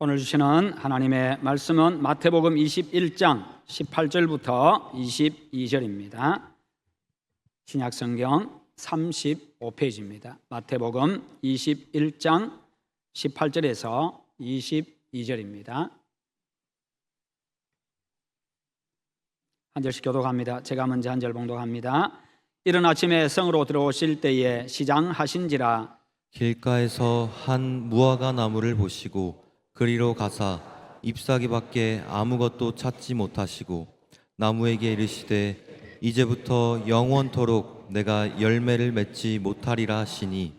오늘 주시는 하나님의 말씀은 마태복음 21장 18절부터 22절입니다. 신약성경 35페이지입니다. 마태복음 21장 18절에서 22절입니다. 한 절씩 교독합니다. 제가 먼저 한 절 봉독합니다. 이른 아침에 성으로 들어오실 때에 시장하신지라. 길가에서 한 무화과 나무를 보시고 그리로 가사 잎사귀밖에 아무것도 찾지 못하시고 나무에게 이르시되 이제부터 영원토록 내가 열매를 맺지 못하리라 하시니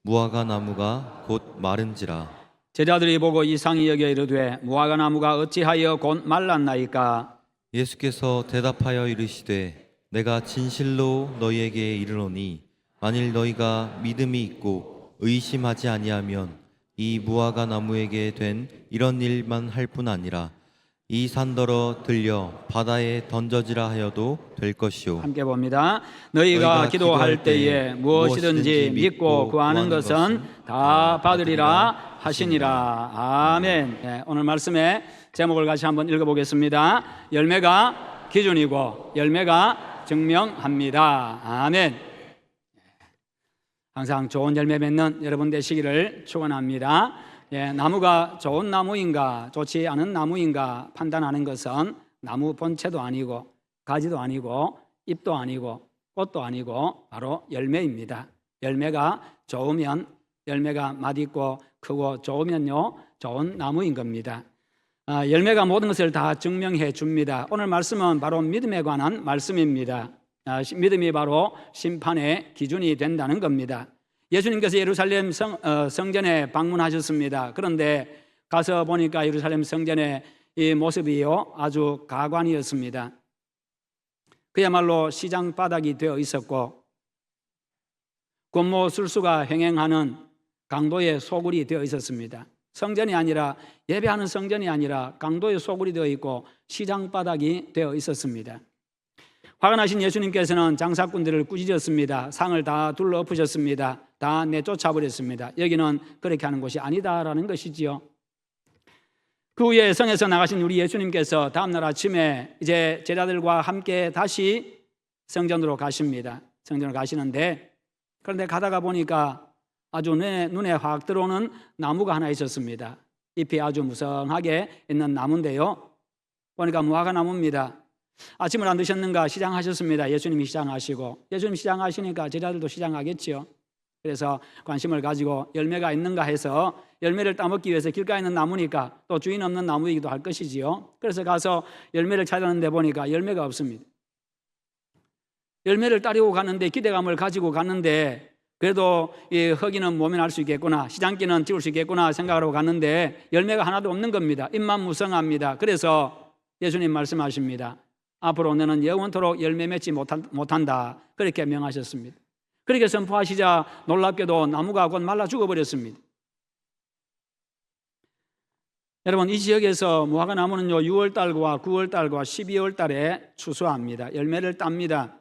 무화과 나무가 곧 마른지라. 제자들이 보고 이상히 여겨 이르되 무화과 나무가 어찌하여 곧 말랐나이까. 예수께서 대답하여 이르시되 내가 진실로 너희에게 이르노니 만일 너희가 믿음이 있고 의심하지 아니하면 이 무화과 나무에게 된 이런 일만 할 뿐 아니라 이 산더러 들려 바다에 던져지라 하여도 될 것이요. 함께 봅니다. 너희가 기도할 때에 무엇이든지 믿고 구하는 것은 다 받으리라 하시니라. 아멘. 네, 오늘 말씀의 제목을 같이 한번 읽어보겠습니다. 열매가 기준이고 열매가 증명합니다. 아멘. 항상 좋은 열매 맺는 여러분 되시기를 축원합니다. 나무가 좋은 나무인가 좋지 않은 나무인가 판단하는 것은 나무 본체도 아니고 가지도 아니고 잎도 아니고 꽃도 아니고 바로 열매입니다. 열매가 좋으면 열매가 맛있고 크고 좋으면요 좋은 나무인 겁니다. 열매가 모든 것을 다 증명해 줍니다. 오늘 말씀은 바로 믿음에 관한 말씀입니다. 믿음이 바로 심판의 기준이 된다는 겁니다. 예수님께서 예루살렘 성전에 방문하셨습니다. 그런데 가서 보니까 예루살렘 성전의 이 모습이요 아주 가관이었습니다. 그야말로 시장 바닥이 되어 있었고 권모술수가 횡행하는 강도의 소굴이 되어 있었습니다. 성전이 아니라 예배하는 성전이 아니라 강도의 소굴이 되어 있고 시장 바닥이 되어 있었습니다. 화가 나신 예수님께서는 장사꾼들을 꾸짖었습니다. 상을 다 둘러엎으셨습니다. 다 내쫓아버렸습니다. 여기는 그렇게 하는 곳이 아니다라는 것이지요. 그 후에 성에서 나가신 우리 예수님께서 다음날 아침에 이제 제자들과 함께 다시 성전으로 가십니다. 성전으로 가시는데 그런데 가다가 보니까 아주 눈에 확 들어오는 나무가 하나 있었습니다. 잎이 아주 무성하게 있는 나무인데요. 보니까 무화과 나무입니다. 아침을 안 드셨는가 시장하셨습니다. 예수님이 시장하시고 예수님 시장하시니까 제자들도 시장하겠지요. 그래서 관심을 가지고 열매가 있는가 해서 열매를 따먹기 위해서 길가에 있는 나무니까 또 주인 없는 나무이기도 할 것이지요. 그래서 가서 열매를 찾았는데 보니까 열매가 없습니다. 열매를 따려고 갔는데 기대감을 가지고 갔는데 그래도 이 허기는 모면할 수 있겠구나, 시장기는 지울 수 있겠구나 생각하고 갔는데 열매가 하나도 없는 겁니다. 잎만 무성합니다. 그래서 예수님 말씀하십니다. 앞으로 너는 영원토록 열매 맺지 못한다. 그렇게 명하셨습니다. 그렇게 선포하시자 놀랍게도 나무가 곧 말라 죽어버렸습니다. 여러분 이 지역에서 무화과 나무는요 6월달과 9월달과 12월달에 추수합니다. 열매를 땁니다.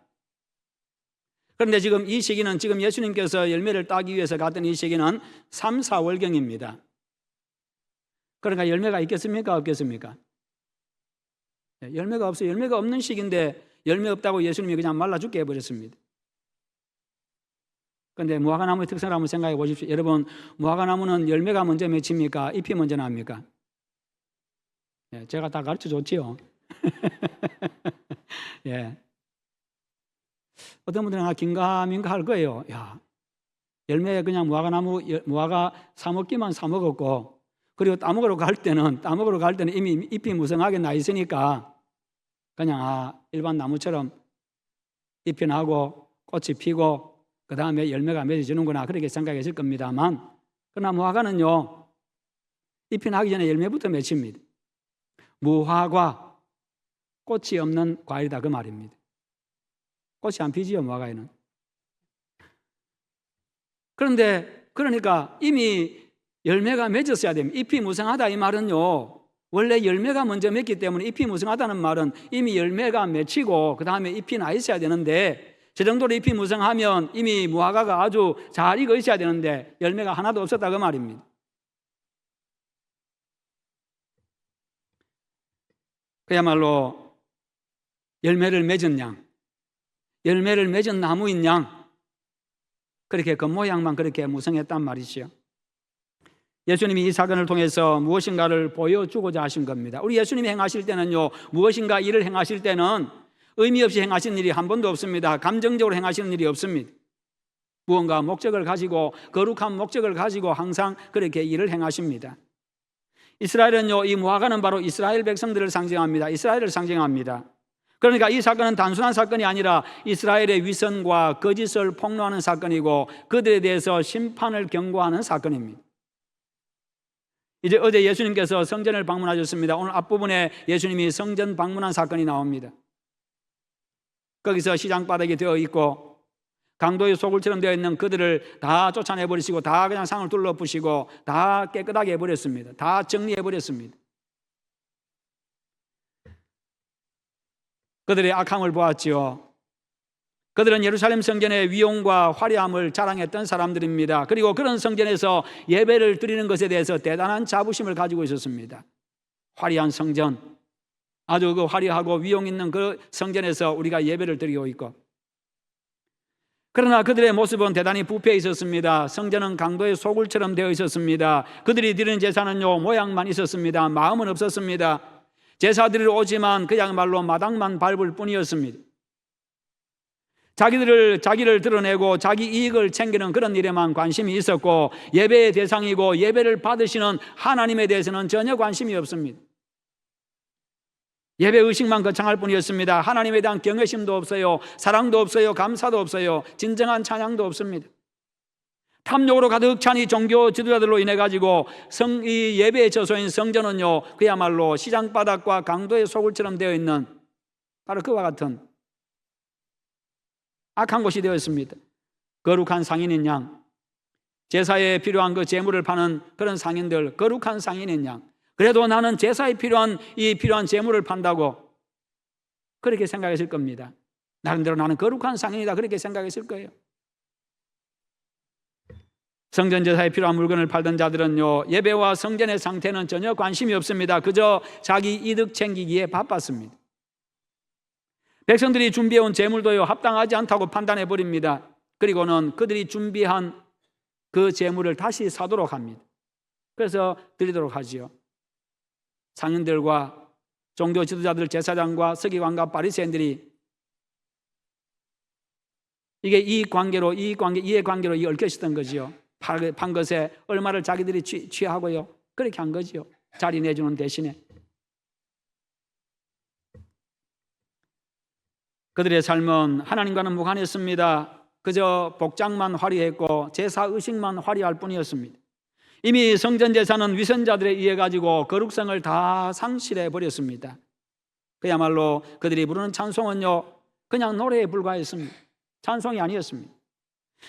그런데 지금 이 시기는 지금 예수님께서 열매를 따기 위해서 갔던 이 시기는 3, 4월경입니다. 그러니까 열매가 있겠습니까? 없겠습니까? 열매가 없어요. 열매가 없는 시기인데 열매 없다고 예수님이 그냥 말라 죽게 해버렸습니다. 그런데 무화과 나무의 특성을 한번 생각해 보십시오. 여러분 무화과 나무는 열매가 먼저 맺힙니까? 잎이 먼저 납니까? 제가 다 가르쳐 줬지요. 예. 어떤 분들은 긴가민가 할 거예요. 야, 열매 그냥 무화과 사 먹기만 사 먹었고 그리고 따먹으러 갈 때는 이미 잎이 무성하게 나 있으니까 그냥 일반 나무처럼 잎이 나고 꽃이 피고 그 다음에 열매가 맺어지는구나 그렇게 생각했을 겁니다만 그러나 무화과는요 잎이 나기 전에 열매부터 맺힙니다. 무화과 꽃이 없는 과일이다 그 말입니다. 꽃이 안 피지요 무화과에는. 그러니까 이미 열매가 맺었어야 됩니다. 잎이 무성하다 이 말은요 원래 열매가 먼저 맺기 때문에 잎이 무성하다는 말은 이미 열매가 맺히고 그 다음에 잎이 나 있어야 되는데 저 정도로 잎이 무성하면 이미 무화과가 아주 잘 익어 있어야 되는데 열매가 하나도 없었다 그 말입니다. 그야말로 열매를 맺은 양, 열매를 맺은 나무인 양, 그렇게 겉모양만 그렇게 무성했단 말이죠. 예수님이 이 사건을 통해서 무엇인가를 보여주고자 하신 겁니다. 우리 예수님이 행하실 때는요, 무엇인가 일을 행하실 때는 의미 없이 행하신 일이 한 번도 없습니다. 감정적으로 행하시는 일이 없습니다. 무언가 목적을 가지고, 거룩한 목적을 가지고 항상 그렇게 일을 행하십니다. 이스라엘은요, 이 무화과는 바로 이스라엘 백성들을 상징합니다. 이스라엘을 상징합니다. 그러니까 이 사건은 단순한 사건이 아니라 이스라엘의 위선과 거짓을 폭로하는 사건이고, 그들에 대해서 심판을 경고하는 사건입니다. 이제 어제 예수님께서 성전을 방문하셨습니다. 오늘 앞부분에 예수님이 성전 방문한 사건이 나옵니다. 거기서 시장바닥이 되어 있고 강도의 소굴처럼 되어 있는 그들을 다 쫓아내버리시고 다 그냥 상을 둘러부시고 다 깨끗하게 해버렸습니다. 다 정리해버렸습니다. 그들의 악함을 보았지요. 그들은 예루살렘 성전의 위용과 화려함을 자랑했던 사람들입니다. 그리고 그런 성전에서 예배를 드리는 것에 대해서 대단한 자부심을 가지고 있었습니다. 화려한 성전, 아주 그 화려하고 위용 있는 그 성전에서 우리가 예배를 드리고 있고, 그러나 그들의 모습은 대단히 부패해 있었습니다. 성전은 강도의 소굴처럼 되어 있었습니다. 그들이 드리는 제사는요, 모양만 있었습니다. 마음은 없었습니다. 제사 드리러 오지만 그야말로 마당만 밟을 뿐이었습니다. 자기를 드러내고 자기 이익을 챙기는 그런 일에만 관심이 있었고, 예배의 대상이고 예배를 받으시는 하나님에 대해서는 전혀 관심이 없습니다. 예배 의식만 거창할 뿐이었습니다. 하나님에 대한 경외심도 없어요. 사랑도 없어요. 감사도 없어요. 진정한 찬양도 없습니다. 탐욕으로 가득 찬 이 종교 지도자들로 인해 가지고 이 예배의 저소인 성전은요, 그야말로 시장바닥과 강도의 소굴처럼 되어 있는 바로 그와 같은 악한 곳이 되어 있습니다. 거룩한 상인인 양, 제사에 필요한 그 제물을 파는 그런 상인들, 거룩한 상인인 양, 그래도 나는 제사에 필요한 제물을 판다고 그렇게 생각했을 겁니다. 나름대로 나는 거룩한 상인이다 그렇게 생각했을 거예요. 성전 제사에 필요한 물건을 팔던 자들은요, 예배와 성전의 상태는 전혀 관심이 없습니다. 그저 자기 이득 챙기기에 바빴습니다. 백성들이 준비해온 제물도요, 합당하지 않다고 판단해 버립니다. 그리고는 그들이 준비한 그 제물을 다시 사도록 합니다. 그래서 드리도록 하지요. 상인들과 종교 지도자들, 제사장과 서기관과 바리새인들이 이게 이해관계로 얽혀 있었던 거지요. 판 것에 얼마를 자기들이 취하고요, 그렇게 한 거지요. 자리 내주는 대신에. 그들의 삶은 하나님과는 무관했습니다. 그저 복장만 화려했고 제사의식만 화려할 뿐이었습니다. 이미 성전 제사는 위선자들에 의해 가지고 거룩성을 다 상실해 버렸습니다. 그야말로 그들이 부르는 찬송은요, 그냥 노래에 불과했습니다. 찬송이 아니었습니다.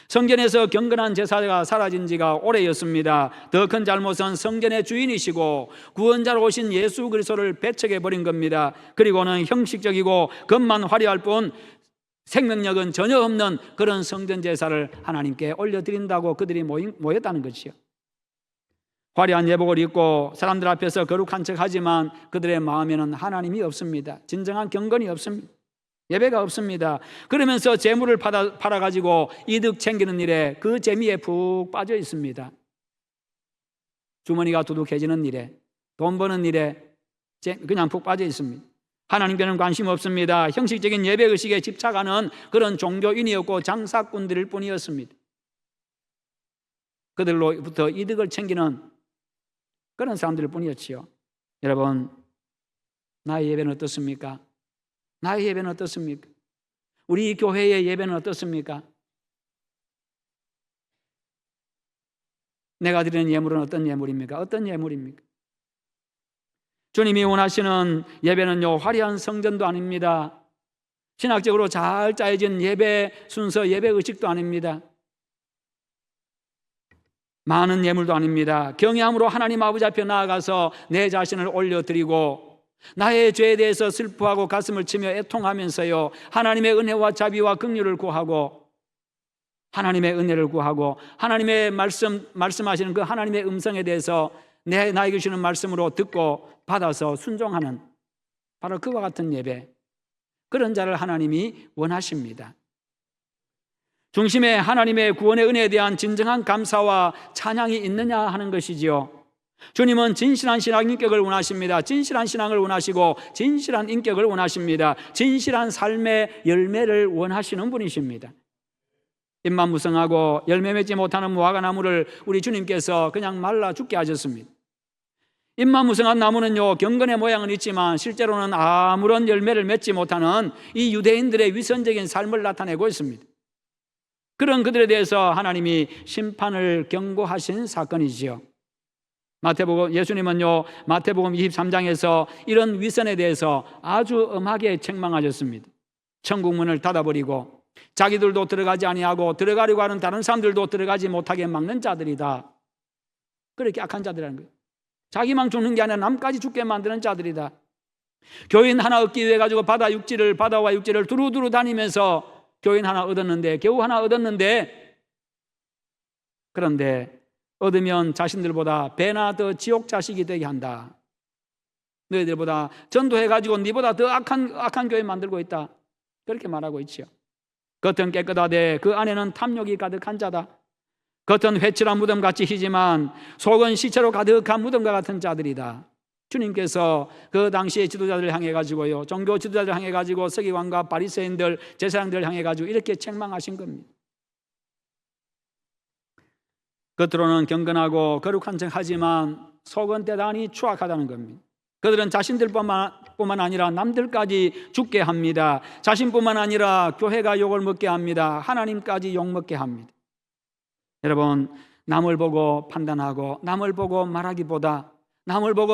성전에서 경건한 제사가 사라진 지가 오래였습니다. 더 큰 잘못은 성전의 주인이시고 구원자로 오신 예수 그리스도를 배척해 버린 겁니다. 그리고는 형식적이고 겉만 화려할 뿐 생명력은 전혀 없는 그런 성전 제사를 하나님께 올려드린다고 그들이 모였다는 것이요. 화려한 예복을 입고 사람들 앞에서 거룩한 척하지만 그들의 마음에는 하나님이 없습니다. 진정한 경건이 없습니다. 예배가 없습니다. 그러면서 재물을 팔아가지고 이득 챙기는 일에, 그 재미에 푹 빠져 있습니다. 주머니가 두둑해지는 일에, 돈 버는 일에 그냥 푹 빠져 있습니다. 하나님께는 관심 없습니다. 형식적인 예배의식에 집착하는 그런 종교인이었고 장사꾼들일 뿐이었습니다. 그들로부터 이득을 챙기는 그런 사람들일 뿐이었지요. 여러분, 나의 예배는 어떻습니까? 나의 예배는 어떻습니까? 우리 교회의 예배는 어떻습니까? 내가 드리는 예물은 어떤 예물입니까? 어떤 예물입니까? 주님이 원하시는 예배는요, 화려한 성전도 아닙니다. 신학적으로 잘 짜여진 예배 순서, 예배 의식도 아닙니다. 많은 예물도 아닙니다. 경외함으로 하나님 아버지 앞에 나아가서 내 자신을 올려드리고 나의 죄에 대해서 슬퍼하고 가슴을 치며 애통하면서요, 하나님의 은혜와 자비와 긍휼을 구하고, 하나님의 은혜를 구하고, 하나님의 말씀하시는 그 하나님의 음성에 대해서 나에게 주시는 말씀으로 듣고 받아서 순종하는 바로 그와 같은 예배, 그런 자를 하나님이 원하십니다. 중심에 하나님의 구원의 은혜에 대한 진정한 감사와 찬양이 있느냐 하는 것이지요. 주님은 진실한 신앙 인격을 원하십니다. 진실한 신앙을 원하시고 진실한 인격을 원하십니다. 진실한 삶의 열매를 원하시는 분이십니다. 잎만 무성하고 열매 맺지 못하는 무화과 나무를 우리 주님께서 그냥 말라 죽게 하셨습니다. 잎만 무성한 나무는요, 경건의 모양은 있지만 실제로는 아무런 열매를 맺지 못하는 이 유대인들의 위선적인 삶을 나타내고 있습니다. 그런 그들에 대해서 하나님이 심판을 경고하신 사건이지요. 예수님은요, 마태복음 23장에서 이런 위선에 대해서 아주 엄하게 책망하셨습니다. 천국 문을 닫아버리고 자기들도 들어가지 아니하고 들어가려고 하는 다른 사람들도 들어가지 못하게 막는 자들이다. 그렇게 악한 자들이라는 거예요. 자기만 죽는 게 아니라 남까지 죽게 만드는 자들이다. 교인 하나 얻기 위해 가지고 바다와 육지를 두루두루 다니면서 교인 하나 얻었는데, 겨우 하나 얻었는데, 그런데 얻으면 자신들보다 배나 더 지옥 자식이 되게 한다. 너희들보다 전도해가지고 니보다 더 악한 교회 만들고 있다. 그렇게 말하고 있지요. 겉은 깨끗하되 그 안에는 탐욕이 가득한 자다. 겉은 회칠한 무덤같이 희지만 속은 시체로 가득한 무덤과 같은 자들이다. 주님께서 그 당시의 지도자들을 향해 가지고요, 종교 지도자들을 향해 가지고 서기관과 바리새인들, 제사장들을 향해 가지고 이렇게 책망하신 겁니다. 겉으로는 경건하고 거룩한 척하지만 속은 대단히 추악하다는 겁니다. 그들은 자신들뿐만 아니라 남들까지 죽게 합니다. 자신뿐만 아니라 교회가 욕을 먹게 합니다. 하나님까지 욕먹게 합니다. 여러분, 남을 보고 판단하고 남을 보고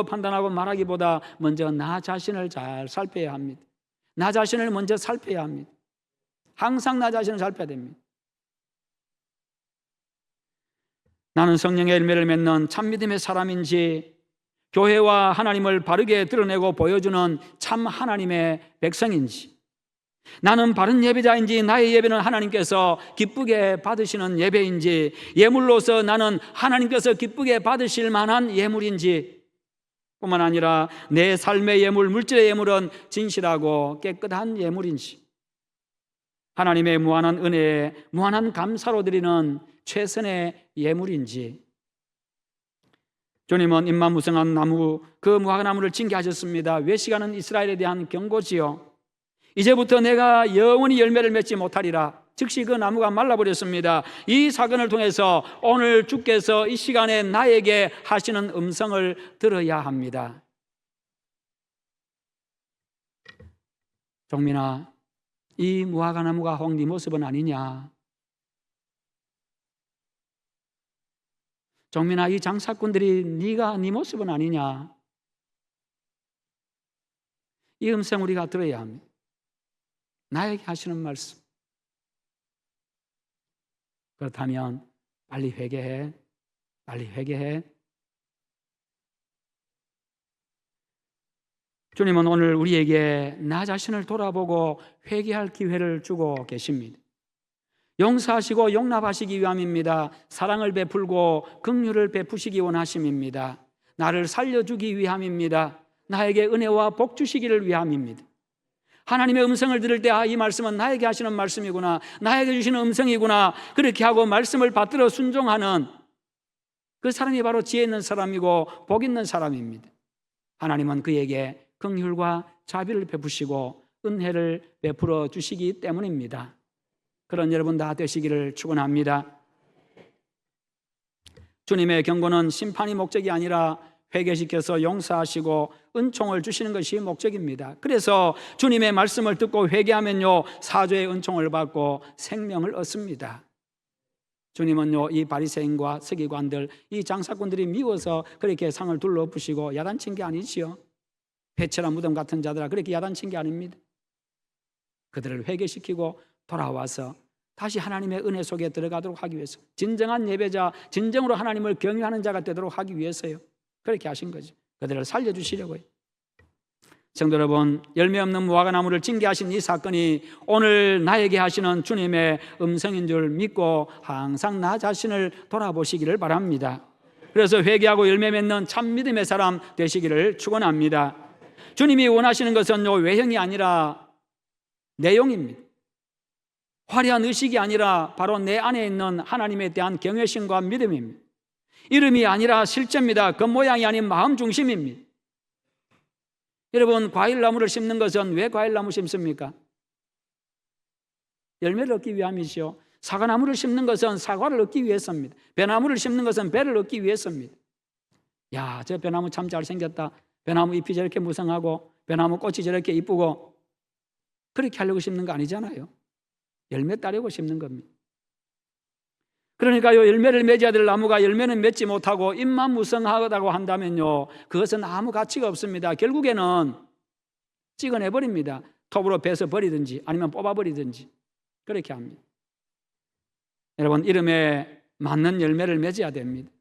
판단하고 말하기보다 먼저 나 자신을 잘 살펴야 합니다. 나 자신을 먼저 살펴야 합니다. 항상 나 자신을 살펴야 됩니다. 나는 성령의 열매를 맺는 참믿음의 사람인지, 교회와 하나님을 바르게 드러내고 보여주는 참 하나님의 백성인지, 나는 바른 예배자인지, 나의 예배는 하나님께서 기쁘게 받으시는 예배인지, 예물로서 나는 하나님께서 기쁘게 받으실 만한 예물인지, 뿐만 아니라 내 삶의 예물, 물질의 예물은 진실하고 깨끗한 예물인지, 하나님의 무한한 은혜에 무한한 감사로 드리는 최선의 예물인지. 주님은 잎만 무성한 나무, 그 무화과 나무를 징계하셨습니다. 외식하는 이스라엘에 대한 경고지요. 이제부터 내가 영원히 열매를 맺지 못하리라. 즉시 그 나무가 말라버렸습니다. 이 사건을 통해서 오늘 주께서 이 시간에 나에게 하시는 음성을 들어야 합니다. 종민아, 이 무화과 나무가 혹 네 모습은 아니냐? 종민아, 이 장사꾼들이 네 모습은 아니냐? 이 음성 우리가 들어야 합니다. 나에게 하시는 말씀. 그렇다면 빨리 회개해. 주님은 오늘 우리에게 나 자신을 돌아보고 회개할 기회를 주고 계십니다. 용서하시고 용납하시기 위함입니다. 사랑을 베풀고 긍휼을 베푸시기 원하심입니다. 나를 살려주기 위함입니다. 나에게 은혜와 복 주시기를 위함입니다. 하나님의 음성을 들을 때 이 말씀은 나에게 하시는 말씀이구나, 나에게 주시는 음성이구나, 그렇게 하고 말씀을 받들어 순종하는 그 사람이 바로 지혜 있는 사람이고 복 있는 사람입니다. 하나님은 그에게 긍휼과 자비를 베푸시고 은혜를 베풀어 주시기 때문입니다. 그런 여러분 다 되시기를 축원합니다. 주님의 경고는 심판이 목적이 아니라 회개시켜서 용서하시고 은총을 주시는 것이 목적입니다. 그래서 주님의 말씀을 듣고 회개하면요, 사죄의 은총을 받고 생명을 얻습니다. 주님은요, 이 바리새인과 서기관들, 이 장사꾼들이 미워서 그렇게 상을 둘러부시고 야단친 게 아니지요. 회칠한 무덤 같은 자들아, 그렇게 야단친 게 아닙니다. 그들을 회개시키고 돌아와서 다시 하나님의 은혜 속에 들어가도록 하기 위해서, 진정한 예배자, 진정으로 하나님을 경외하는 자가 되도록 하기 위해서요, 그렇게 하신 거죠. 그들을 살려주시려고요. 성도 여러분, 열매 없는 무화과 나무를 징계하신 이 사건이 오늘 나에게 하시는 주님의 음성인 줄 믿고 항상 나 자신을 돌아보시기를 바랍니다. 그래서 회개하고 열매 맺는 참 믿음의 사람 되시기를 축원합니다. 주님이 원하시는 것은 외형이 아니라 내용입니다. 화려한 의식이 아니라 바로 내 안에 있는 하나님에 대한 경외심과 믿음입니다. 이름이 아니라 실제입니다. 겉모양이 아닌 마음 중심입니다. 여러분, 과일나무를 심는 것은 왜 과일나무 심습니까? 열매를 얻기 위함이죠. 사과나무를 심는 것은 사과를 얻기 위해서입니다. 배나무를 심는 것은 배를 얻기 위해서입니다. 야, 저 배나무 참 잘생겼다. 배나무 잎이 저렇게 무성하고 배나무 꽃이 저렇게 이쁘고, 그렇게 하려고 심는 거 아니잖아요. 열매 따려고 심는 겁니다. 그러니까요, 열매를 맺어야 될 나무가 열매는 맺지 못하고 잎만 무성하다고 한다면요, 그것은 아무 가치가 없습니다. 결국에는 찍어내버립니다. 톱으로 베서 버리든지 아니면 뽑아버리든지 그렇게 합니다. 여러분, 이름에 맞는 열매를 맺어야 됩니다.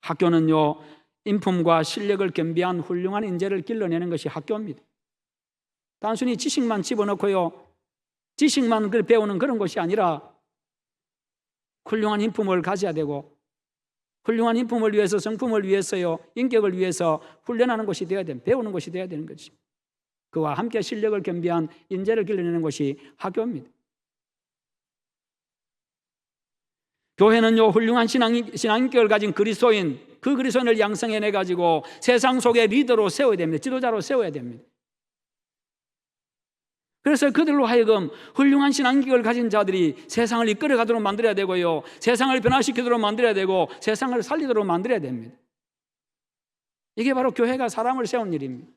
학교는요, 인품과 실력을 겸비한 훌륭한 인재를 길러내는 것이 학교입니다. 단순히 지식만 집어넣고요, 지식만 배우는 그런 것이 아니라 훌륭한 인품을 가져야 되고, 훌륭한 인품을 위해서, 성품을 위해서요, 인격을 위해서 훈련하는 것이 되어야 됩니다. 배우는 것이 되어야 되는 것이, 그와 함께 실력을 겸비한 인재를 길러내는 것이 학교입니다. 교회는요, 훌륭한 신앙인격을 가진 그리스도인, 그 그리스도인을 양성해내 가지고 세상 속의 리더로 세워야 됩니다. 지도자로 세워야 됩니다. 그래서 그들로 하여금 훌륭한 신앙인격을 가진 자들이 세상을 이끌어가도록 만들어야 되고요, 세상을 변화시키도록 만들어야 되고, 세상을 살리도록 만들어야 됩니다. 이게 바로 교회가 사람을 세운 일입니다.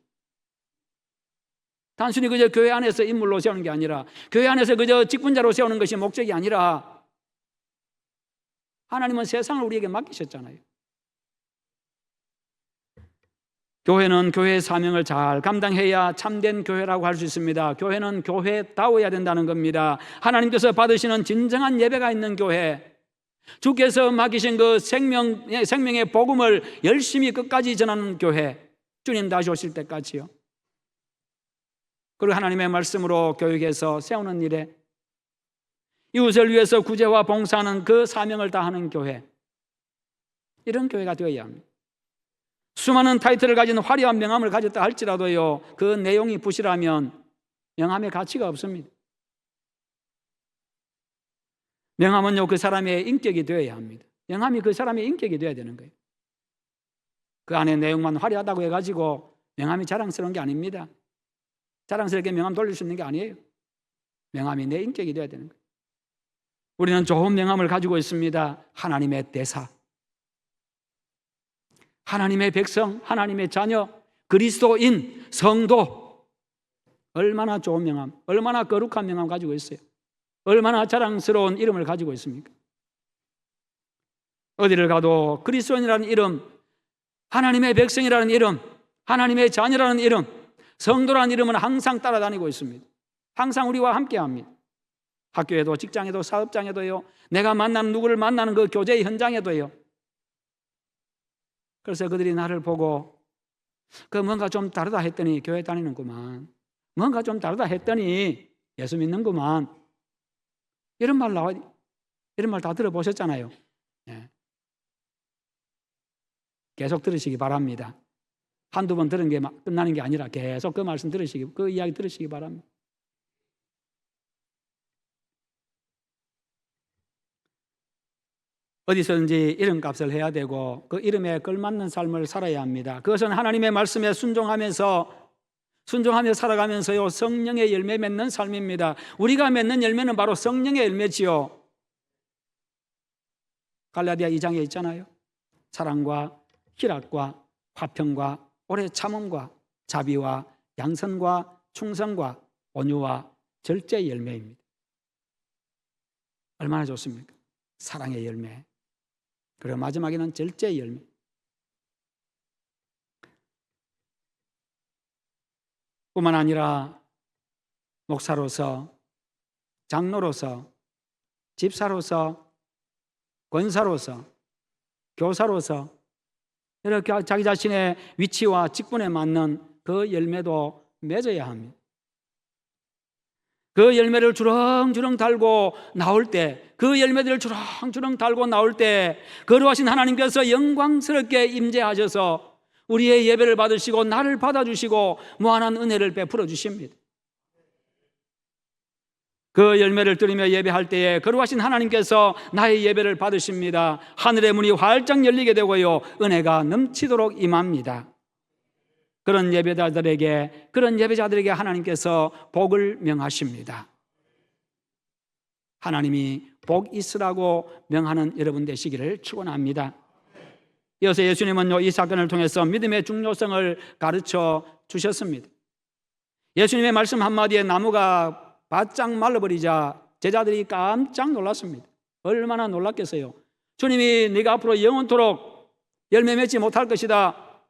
단순히 그저 교회 안에서 인물로 세우는 게 아니라, 교회 안에서 그저 직분자로 세우는 것이 목적이 아니라, 하나님은 세상을 우리에게 맡기셨잖아요. 교회는 교회의 사명을 잘 감당해야 참된 교회라고 할 수 있습니다. 교회는 교회다워야 된다는 겁니다. 하나님께서 받으시는 진정한 예배가 있는 교회, 주께서 맡기신 그 생명의 복음을 열심히 끝까지 전하는 교회, 주님 다시 오실 때까지요. 그리고 하나님의 말씀으로 교육해서 세우는 일에 이웃을 위해서 구제와 봉사하는 그 사명을 다하는 교회, 이런 교회가 되어야 합니다. 수많은 타이틀을 가진 화려한 명함을 가졌다 할지라도요, 그 내용이 부실하면 명함의 가치가 없습니다. 명함은요, 그 사람의 인격이 되어야 합니다. 명함이 그 사람의 인격이 되어야 되는 거예요. 그 안에 내용만 화려하다고 해가지고 명함이 자랑스러운 게 아닙니다. 자랑스럽게 명함 돌릴 수 있는 게 아니에요. 명함이 내 인격이 되어야 되는 거예요. 우리는 좋은 명함을 가지고 있습니다. 하나님의 대사, 하나님의 백성, 하나님의 자녀, 그리스도인, 성도. 얼마나 좋은 명함, 얼마나 거룩한 명함 가지고 있어요. 얼마나 자랑스러운 이름을 가지고 있습니까? 어디를 가도 그리스도인이라는 이름, 하나님의 백성이라는 이름, 하나님의 자녀라는 이름, 성도라는 이름은 항상 따라다니고 있습니다. 항상 우리와 함께합니다. 학교에도, 직장에도, 사업장에도요, 내가 만나는 누구를 만나는 그 교제의 현장에도요. 그래서 그들이 나를 보고 그 뭔가 좀 다르다 했더니 교회 다니는구만, 뭔가 좀 다르다 했더니 예수 믿는구만, 이런 말 나와, 이런 말 다 들어보셨잖아요. 네. 계속 들으시기 바랍니다. 한두 번 들은 게 끝나는 게 아니라 계속 그 말씀 들으시기, 그 이야기 들으시기 바랍니다. 어디서든지 이름값을 해야 되고 그 이름에 걸맞는 삶을 살아야 합니다. 그것은 하나님의 말씀에 순종하며 살아가면서요, 성령의 열매 맺는 삶입니다. 우리가 맺는 열매는 바로 성령의 열매지요. 갈라디아 2장에 있잖아요. 사랑과 희락과 화평과 오래 참음과 자비와 양선과 충성과 온유와 절제의 열매입니다. 얼마나 좋습니까? 사랑의 열매, 그리고 마지막에는 절제의 열매. 뿐만 아니라 목사로서, 장로로서, 집사로서, 권사로서, 교사로서 이렇게 자기 자신의 위치와 직분에 맞는 그 열매도 맺어야 합니다. 그 열매를 주렁주렁 달고 나올 때, 그 열매들을 주렁주렁 달고 나올 때 거룩하신 하나님께서 영광스럽게 임재하셔서 우리의 예배를 받으시고 나를 받아주시고 무한한 은혜를 베풀어 주십니다. 그 열매를 들으며 예배할 때에 거룩하신 하나님께서 나의 예배를 받으십니다. 하늘의 문이 활짝 열리게 되고요, 은혜가 넘치도록 임합니다. 그런 예배자들에게 하나님께서 복을 명하십니다. 하나님이 복 있으라고 명하는 여러분 되시기를 축원합니다. 이어서 예수님은요, 이 사건을 통해서 믿음의 중요성을 가르쳐 주셨습니다. 예수님의 말씀 한마디에 나무가 바짝 말라버리자 제자들이 깜짝 놀랐습니다. 얼마나 놀랐겠어요. 주님이 네가 앞으로 영원토록 열매 맺지 못할 것이다,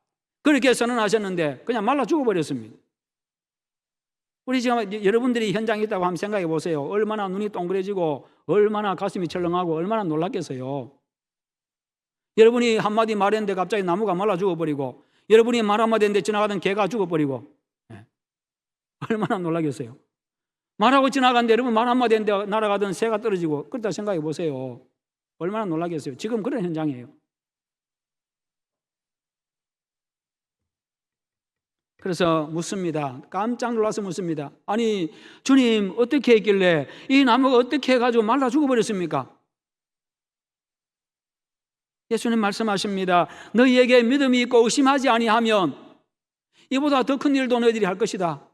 그렇게 선언하셨는데 그냥 말라 죽어버렸습니다. 우리 지금 여러분들이 현장에 있다고 한번 생각해 보세요. 얼마나 눈이 동그래지고 얼마나 가슴이 철렁하고 얼마나 놀랐겠어요. 여러분이 한마디 말했는데 갑자기 나무가 말라 죽어버리고, 여러분이 말 한마디 했는데 지나가던 개가 죽어버리고, 얼마나 놀라겠어요. 말하고 지나갔는데 여러분 말 한마디 했는데 날아가던 새가 떨어지고, 그렇다 생각해 보세요. 얼마나 놀라겠어요. 지금 그런 현장이에요. 그래서 묻습니다. 깜짝 놀라서 묻습니다. 아니, 주님 어떻게 했길래 이 나무가 어떻게 해가지고 말라 죽어버렸습니까? 예수님 말씀하십니다. 너희에게 믿음이 있고 의심하지 아니하면 이보다 더 큰 일도 너희들이 할 것이다.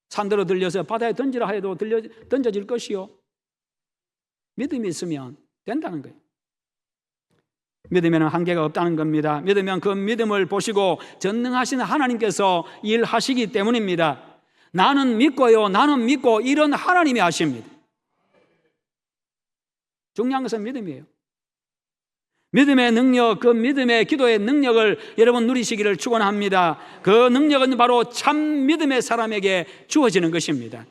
산더러 들려서 바다에 던지라 해도 던져질 것이요. 믿음이 있으면 된다는 거예요. 믿으면 한계가 없다는 겁니다. 믿으면 그 믿음을 보시고 전능하신 하나님께서 일하시기 때문입니다. 나는 믿고요, 나는 믿고, 이런 하나님이 하십니다. 중요한 것은 믿음이에요. 믿음의 능력, 그 믿음의 기도의 능력을 여러분 누리시기를 축원합니다. 그 능력은 바로 참 믿음의 사람에게 주어지는 것입니다.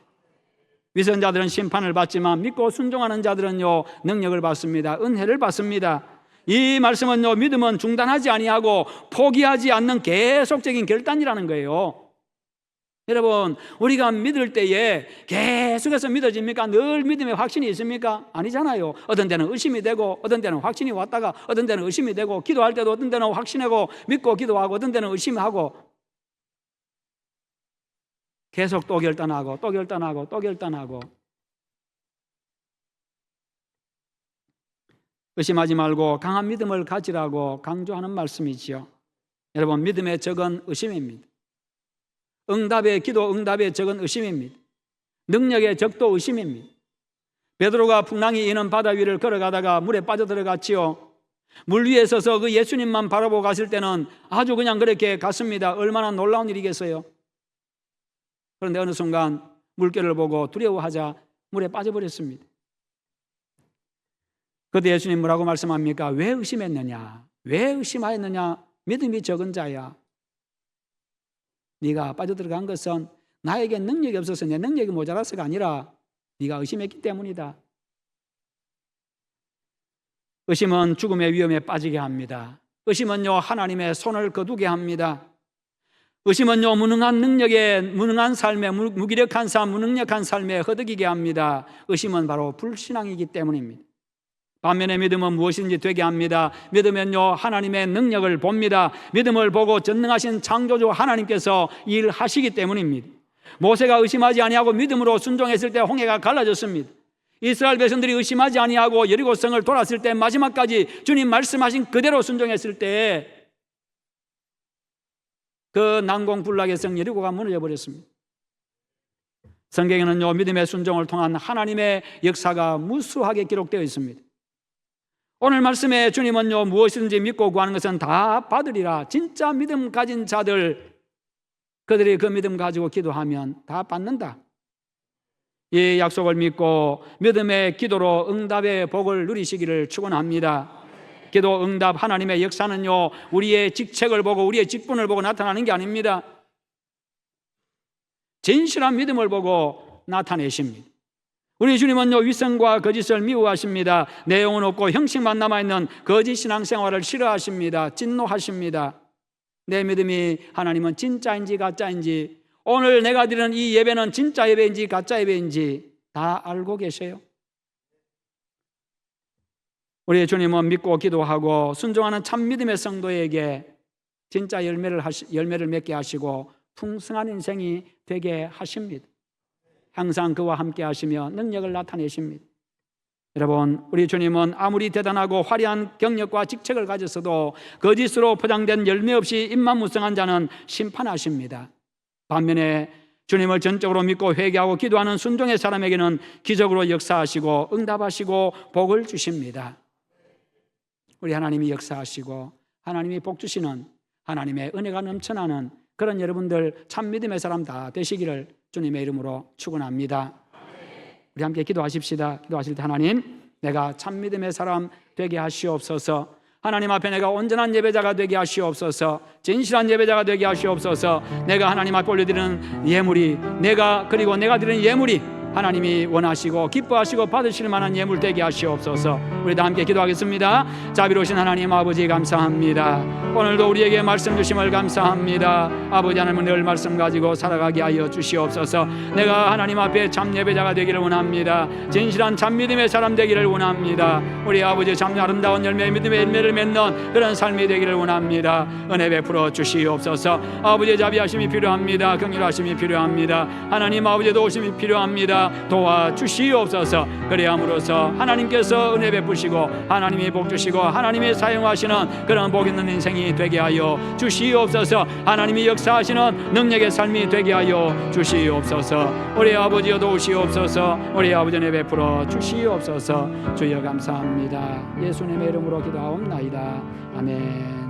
위선자들은 심판을 받지만 믿고 순종하는 자들은요, 능력을 받습니다. 은혜를 받습니다. 이 말씀은요, 믿음은 중단하지 아니하고 포기하지 않는 계속적인 결단이라는 거예요. 여러분, 우리가 믿을 때에 계속해서 믿어집니까? 늘 믿음의 확신이 있습니까? 아니잖아요. 어떤 때는 의심이 되고, 어떤 때는 확신이 왔다가, 어떤 때는 의심이 되고, 기도할 때도 어떤 때는 확신하고 믿고 기도하고, 어떤 때는 의심하고, 계속 또 결단하고 또 결단하고 또 결단하고. 의심하지 말고 강한 믿음을 가지라고 강조하는 말씀이지요. 여러분, 믿음의 적은 의심입니다. 기도 응답의 적은 의심입니다. 능력의 적도 의심입니다. 베드로가 풍랑이 이는 바다 위를 걸어가다가 물에 빠져들어갔지요. 물 위에 서서 그 예수님만 바라보고 갔을 때는 아주 그냥 그렇게 갔습니다. 얼마나 놀라운 일이겠어요. 그런데 어느 순간 물결을 보고 두려워하자 물에 빠져버렸습니다. 그때 예수님 뭐라고 말씀합니까? 왜 의심했느냐? 왜 의심하였느냐? 믿음이 적은 자야. 네가 빠져들어간 것은 나에게 능력이 없어서, 내 능력이 모자라서가 아니라 네가 의심했기 때문이다. 의심은 죽음의 위험에 빠지게 합니다. 의심은요, 하나님의 손을 거두게 합니다. 의심은요, 무능한 삶에, 무기력한 삶, 무능력한 삶에 허덕이게 합니다. 의심은 바로 불신앙이기 때문입니다. 반면에 믿음은 무엇인지 되게 합니다. 믿으면요, 하나님의 능력을 봅니다. 믿음을 보고 전능하신 창조주 하나님께서 일하시기 때문입니다. 모세가 의심하지 아니하고 믿음으로 순종했을 때 홍해가 갈라졌습니다. 이스라엘 백성들이 의심하지 아니하고 여리고성을 돌았을 때 마지막까지 주님 말씀하신 그대로 순종했을 때 그 난공불락의 성 여리고가 무너져 버렸습니다. 성경에는요, 믿음의 순종을 통한 하나님의 역사가 무수하게 기록되어 있습니다. 오늘 말씀에 주님은요, 무엇이든지 믿고 구하는 것은 다 받으리라. 진짜 믿음 가진 자들, 그들이 그 믿음 가지고 기도하면 다 받는다. 이 약속을 믿고 믿음의 기도로 응답의 복을 누리시기를 축원합니다. 기도 응답 하나님의 역사는요, 우리의 직책을 보고 우리의 직분을 보고 나타나는 게 아닙니다. 진실한 믿음을 보고 나타내십니다. 우리 주님은요, 위선과 거짓을 미워하십니다. 내용은 없고 형식만 남아있는 거짓 신앙생활을 싫어하십니다. 진노하십니다. 내 믿음이 하나님은 진짜인지 가짜인지, 오늘 내가 드리는 이 예배는 진짜 예배인지 가짜 예배인지 다 알고 계세요. 우리 주님은 믿고 기도하고 순종하는 참 믿음의 성도에게 진짜 열매를 맺게 하시고 풍성한 인생이 되게 하십니다. 항상 그와 함께 하시며 능력을 나타내십니다. 여러분, 우리 주님은 아무리 대단하고 화려한 경력과 직책을 가졌어도 거짓으로 포장된 열매 없이 입만무성한 자는 심판하십니다. 반면에 주님을 전적으로 믿고 회개하고 기도하는 순종의 사람에게는 기적으로 역사하시고 응답하시고 복을 주십니다. 우리 하나님이 역사하시고 하나님이 복 주시는, 하나님의 은혜가 넘쳐나는 그런 여러분들 참 믿음의 사람 다 되시기를 주님의 이름으로 축원합니다. 우리 함께 기도하십시다. 기도하실 때 하나님, 내가 참 믿음의 사람 되게 하시옵소서. 하나님 앞에 내가 온전한 예배자가 되게 하시옵소서. 진실한 예배자가 되게 하시옵소서. 내가 하나님 앞에 올려드리는 예물이, 내가 드리는 예물이 하나님이 원하시고 기뻐하시고 받으실 만한 예물 되게 하시옵소서. 우리 다 함께 기도하겠습니다. 자비로우신 하나님 아버지 감사합니다. 오늘도 우리에게 말씀 주심을 감사합니다. 아버지 하나님, 늘 말씀 가지고 살아가게 하여 주시옵소서. 내가 하나님 앞에 참 예배자가 되기를 원합니다. 진실한 참 믿음의 사람 되기를 원합니다. 우리 아버지 참 아름다운 열매, 믿음의 열매를 맺는 그런 삶이 되기를 원합니다. 은혜 베풀어 주시옵소서. 아버지의 자비하심이 필요합니다. 긍휼하심이 필요합니다. 하나님 아버지의 도우심이 필요합니다. 도와주시옵소서. 그래함으로써 하나님께서 은혜 베푸시고 하나님이 복 주시고 하나님이 사용하시는 그런 복 있는 인생이 되게 하여 주시옵소서. 하나님이 역사하시는 능력의 삶이 되게 하여 주시옵소서. 우리 아버지여 도우시옵소서. 우리 아버지 은혜 베풀어 주시옵소서. 주여 감사합니다. 예수님의 이름으로 기도하옵나이다. 아멘.